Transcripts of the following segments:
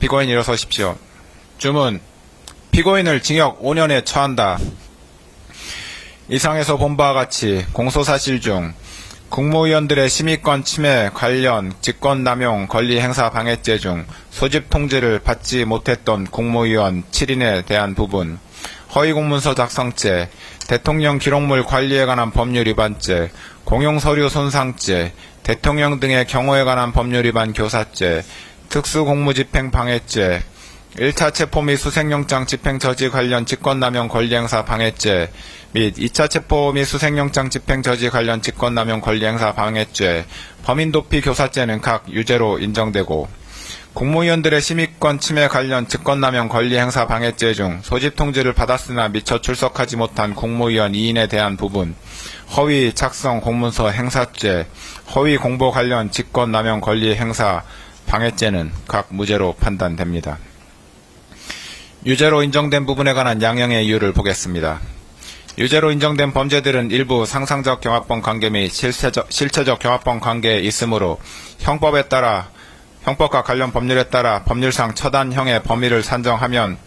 피고인 일어서십시오. 주문. 피고인을 징역 5년에 처한다. 이상에서 본 바와 같이 공소사실 중 국무위원들의 심의권 침해 관련 직권남용 권리행사 방해죄 중 소집 통지를 받지 못했던 국무위원 7인에 대한 부분, 허위공문서 작성죄, 대통령 기록물 관리에 관한 법률 위반죄, 공용서류 손상죄, 대통령 등의 경호에 관한 법률 위반 교사죄, 특수공무집행 방해죄, 1차 체포 및 수색영장 집행 저지 관련 직권남용 권리행사 방해죄 및 2차 체포 및 수색영장 집행 저지 관련 직권남용 권리행사 방해죄, 범인도피 교사죄는 각 유죄로 인정되고, 국무위원들의 심의권 침해 관련 직권남용 권리행사 방해죄 중 소집통지를 받았으나 미처 출석하지 못한 국무위원 2인에 대한 부분, 허위 작성 공문서 행사죄, 허위 공보 관련 직권남용 권리행사 방해죄는 각 무죄로 판단됩니다. 유죄로 인정된 부분에 관한 양형의 이유를 보겠습니다. 유죄로 인정된 범죄들은 일부 상상적 경합범 관계 및 실체적 경합범 관계에 있으므로 형법과 관련 법률에 따라 법률상 처단형의 범위를 산정하면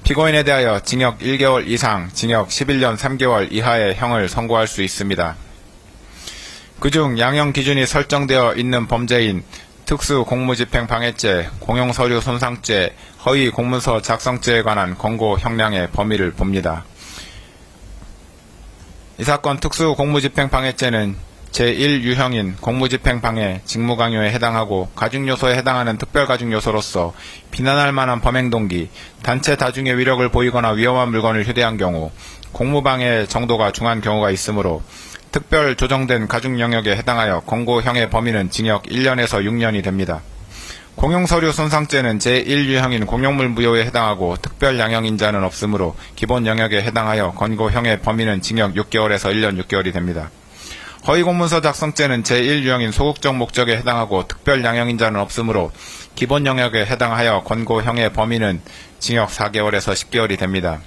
피고인에 대하여 징역 1개월 이상, 징역 11년 3개월 이하의 형을 선고할 수 있습니다. 그중 양형 기준이 설정되어 있는 범죄인 특수공무집행방해죄, 공용서류 손상죄, 허위 공문서 작성죄에 관한 권고 형량의 범위를 봅니다. 이 사건 특수공무집행방해죄는 제1유형인 공무집행방해, 직무강요에 해당하고 가중요소에 해당하는 특별가중요소로서 비난할 만한 범행동기, 단체 다중의 위력을 보이거나 위험한 물건을 휴대한 경우, 공무방해 정도가 중한 경우가 있으므로 특별 조정된 가중 영역에 해당하여 권고형의 범위는 징역 1년에서 6년이 됩니다. 공용서류 손상죄는 제1유형인 공용물 무효에 해당하고 특별 양형인자는 없으므로 기본 영역에 해당하여 권고형의 범위는 징역 6개월에서 1년 6개월이 됩니다. 허위공문서 작성죄는 제1유형인 소극적 목적에 해당하고 특별 양형인자는 없으므로 기본 영역에 해당하여 권고형의 범위는 징역 4개월에서 10개월이 됩니다.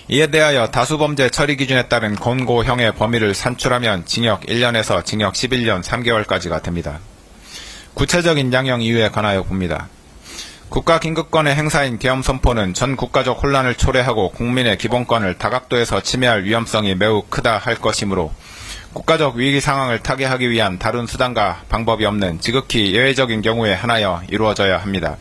이에 대하여 다수범죄 처리 기준에 따른 권고형의 범위를 산출하면 징역 1년에서 징역 11년 3개월까지가 됩니다. 구체적인 양형 이유에 관하여 봅니다. 국가긴급권의 행사인 계엄선포는 전 국가적 혼란을 초래하고 국민의 기본권을 다각도에서 침해할 위험성이 매우 크다 할 것이므로 국가적 위기 상황을 타개하기 위한 다른 수단과 방법이 없는 지극히 예외적인 경우에 한하여 이루어져야 합니다.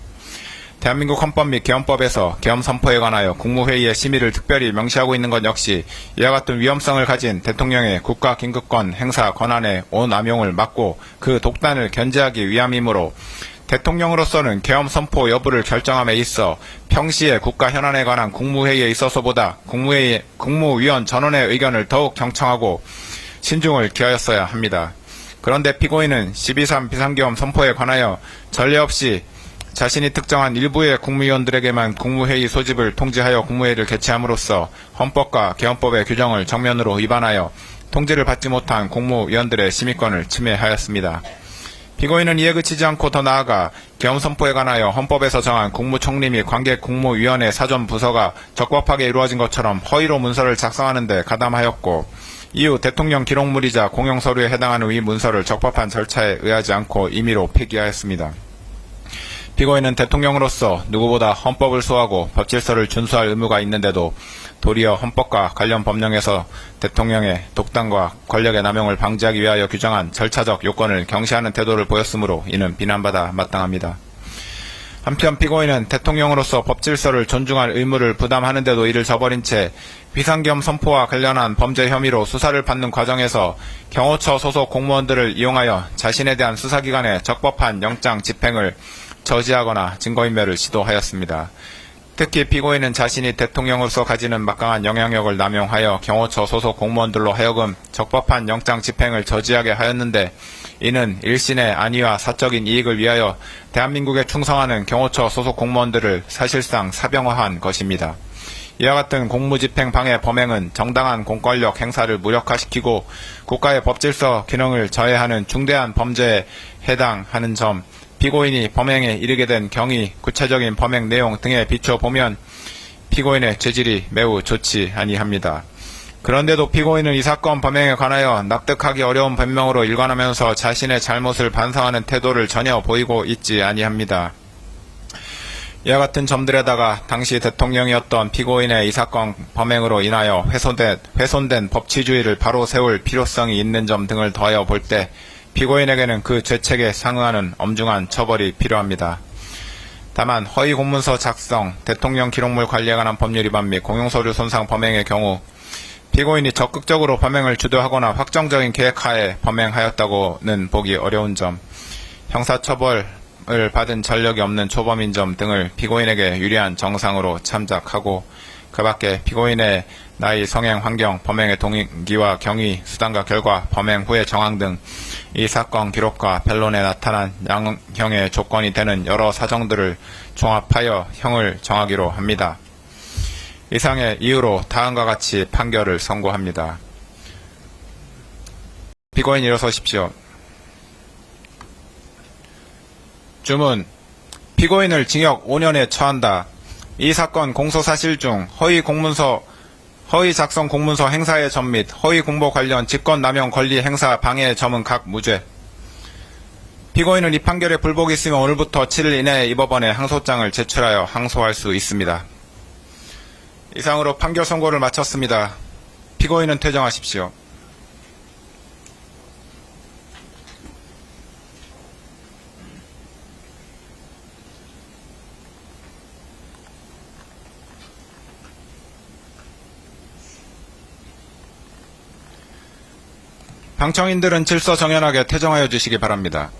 대한민국 헌법 및 계엄법에서 계엄 선포에 관하여 국무회의의 심의를 특별히 명시하고 있는 것 역시 이와 같은 위험성을 가진 대통령의 국가 긴급권 행사 권한의 오남용을 막고 그 독단을 견제하기 위함이므로 대통령으로서는 계엄 선포 여부를 결정함에 있어 평시의 국가 현안에 관한 국무회의에 있어서보다 국무위원 전원의 의견을 더욱 경청하고 신중을 기하였어야 합니다. 그런데 피고인은 12.3 비상계엄 선포에 관하여 전례 없이 자신이 특정한 일부의 국무위원들에게만 국무회의 소집을 통지하여 국무회의를 개최함으로써 헌법과 계엄법의 규정을 정면으로 위반하여 통지를 받지 못한 국무위원들의 심의권을 침해하였습니다. 피고인은 이에 그치지 않고 더 나아가 계엄선포에 관하여 헌법에서 정한 국무총리 및 관계국무위원회 사전부서가 적법하게 이루어진 것처럼 허위로 문서를 작성하는 데 가담하였고, 이후 대통령 기록물이자 공용서류에 해당하는 이 문서를 적법한 절차에 의하지 않고 임의로 폐기하였습니다. 피고인은 대통령으로서 누구보다 헌법을 수호하고 법질서를 준수할 의무가 있는데도 도리어 헌법과 관련 법령에서 대통령의 독단과 권력의 남용을 방지하기 위하여 규정한 절차적 요건을 경시하는 태도를 보였으므로 이는 비난받아 마땅합니다. 한편 피고인은 대통령으로서 법질서를 존중할 의무를 부담하는데도 이를 저버린 채 비상계엄 선포와 관련한 범죄 혐의로 수사를 받는 과정에서 경호처 소속 공무원들을 이용하여 자신에 대한 수사기관의 적법한 영장 집행을 저지하거나 증거인멸을 시도하였습니다. 특히 피고인은 자신이 대통령으로서 가지는 막강한 영향력을 남용하여 경호처 소속 공무원들로 하여금 적법한 영장 집행을 저지하게 하였는데, 이는 일신의 안위와 사적인 이익을 위하여 대한민국에 충성하는 경호처 소속 공무원들을 사실상 사병화한 것입니다. 이와 같은 공무집행 방해 범행은 정당한 공권력 행사를 무력화시키고 국가의 법질서 기능을 저해하는 중대한 범죄에 해당하는 점, 피고인이 범행에 이르게 된 경위, 구체적인 범행 내용 등에 비춰보면 피고인의 죄질이 매우 좋지 아니합니다. 그런데도 피고인은 이 사건 범행에 관하여 납득하기 어려운 변명으로 일관하면서 자신의 잘못을 반성하는 태도를 전혀 보이고 있지 아니합니다. 이와 같은 점들에다가 당시 대통령이었던 피고인의 이 사건 범행으로 인하여 훼손된 법치주의를 바로 세울 필요성이 있는 점 등을 더하여 볼 때 피고인에게는 그 죄책에 상응하는 엄중한 처벌이 필요합니다. 다만 허위 공문서 작성, 대통령 기록물 관리에 관한 법률 위반 및 공용서류 손상 범행의 경우 피고인이 적극적으로 범행을 주도하거나 확정적인 계획하에 범행하였다고는 보기 어려운 점, 형사처벌을 받은 전력이 없는 초범인 점 등을 피고인에게 유리한 정상으로 참작하고 그 밖에 피고인의 나이, 성행, 환경, 범행의 동기와 경위, 수단과 결과, 범행 후의 정황 등 이 사건 기록과 변론에 나타난 양형의 조건이 되는 여러 사정들을 종합하여 형을 정하기로 합니다. 이상의 이유로 다음과 같이 판결을 선고합니다. 피고인 일어서십시오. 주문. 피고인을 징역 5년에 처한다. 이 사건 공소사실 중 허위 작성 공문서 행사의 점 및 허위 공보 관련 직권남용 권리 행사 방해의 점은 각 무죄. 피고인은 이 판결에 불복이 있으면 오늘부터 7일 이내에 이 법원에 항소장을 제출하여 항소할 수 있습니다. 이상으로 판결 선고를 마쳤습니다. 피고인은 퇴정하십시오. 방청인들은 질서 정연하게 퇴정하여 주시기 바랍니다.